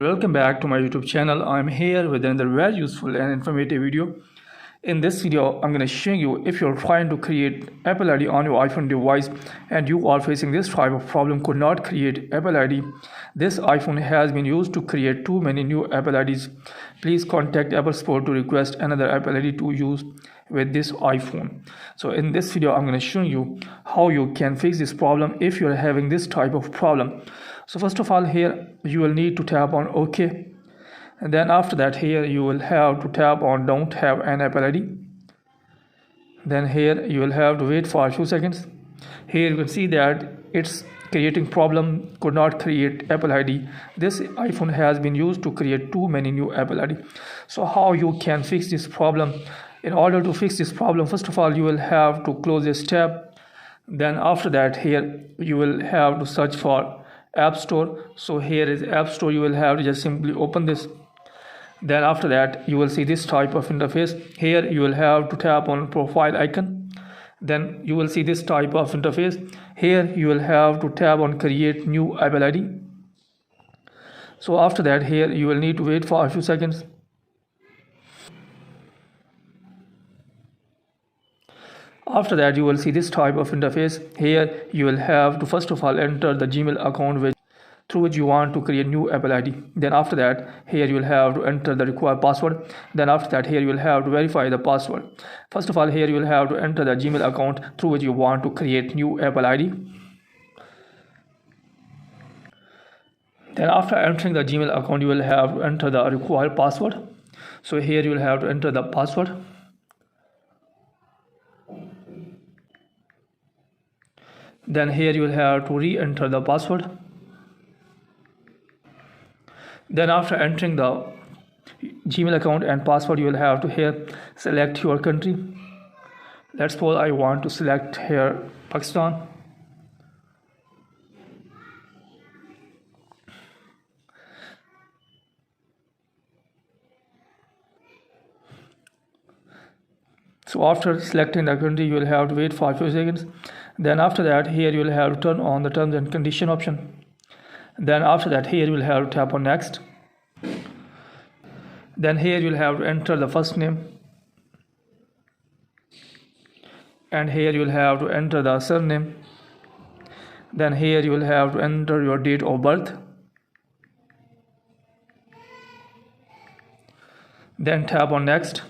Welcome back to my YouTube channel. I'm here with another very useful and informative video. In this video, I'm going to show you if you're trying to create Apple ID on your iPhone device and you are facing this type of problem, could not create Apple ID. This iPhone has been used to create too many new Apple IDs. Please contact Apple Support to request another Apple ID to use with this iPhone. So in this video, I'm going to show you how you can fix this problem if you're having this type of problem. So first of all, here you will need to tap on OK. And then after that, here you will have to tap on don't have an Apple ID. Then here you will have to wait for a few seconds. Here you can see that it's creating problem, could not create Apple ID. This iPhone has been used to create too many new Apple ID. So how you can fix this problem? In order to fix this problem, first of all, you will have to close this tab. Then after that, here you will have to search for App Store. So here is App Store. You will have to just simply open this. Then after that, you will see this type of interface. Here you will have to tap on profile icon. Then you will see this type of interface. Here you will have to tap on create new Apple ID. So after that, here you will need to wait for a few seconds. After that, you will see this type of interface. Here you will have to first of all enter the Gmail account through which you want to create new Apple ID. Then after that, here you will have to enter the required password. Then after that, here you will have to verify the password. First of all, here you will have to enter the Gmail account through which you want to create new Apple ID. Then after entering the Gmail account, you will have to enter the required password. So here you will have to enter the password. Then here you will have to re-enter the password. Then after entering the Gmail account and password, you will have to here select your country. Let's suppose I want to select here Pakistan. So after selecting the country, you will have to wait for a few seconds. Then after that, here you will have to turn on the terms and condition option. Then after that, here you will have to tap on next. Then here you will have to enter the first name. And here you will have to enter the surname. Then here you will have to enter your date of birth. Then tap on next.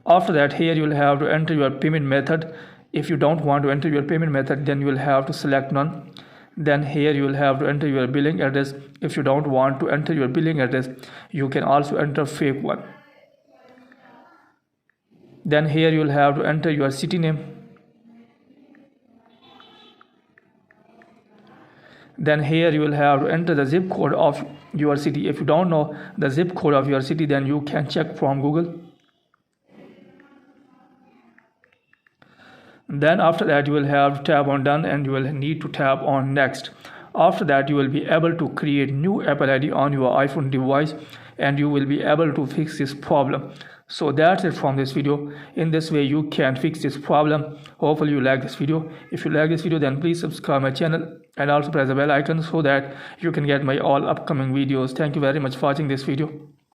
After that, here you will have to enter your payment method. If you don't want to enter your payment method, then you will have to select none. Then here you will have to enter your billing address. If you don't want to enter your billing address, you can also enter fake one. Then here you will have to enter your city name. Then here you will have to enter the zip code of your city. If you don't know the zip code of your city, then you can check from Google. Then after that, you will have to tap on done and you will need to tap on next. After that, you will be able to create new Apple ID on your iPhone device and you will be able to fix this problem. So that's it from this video. In this way, you can fix this problem. Hopefully you like this video. If you like this video, then please subscribe my channel and also press the bell icon so that you can get my all upcoming videos. Thank you very much for watching this video.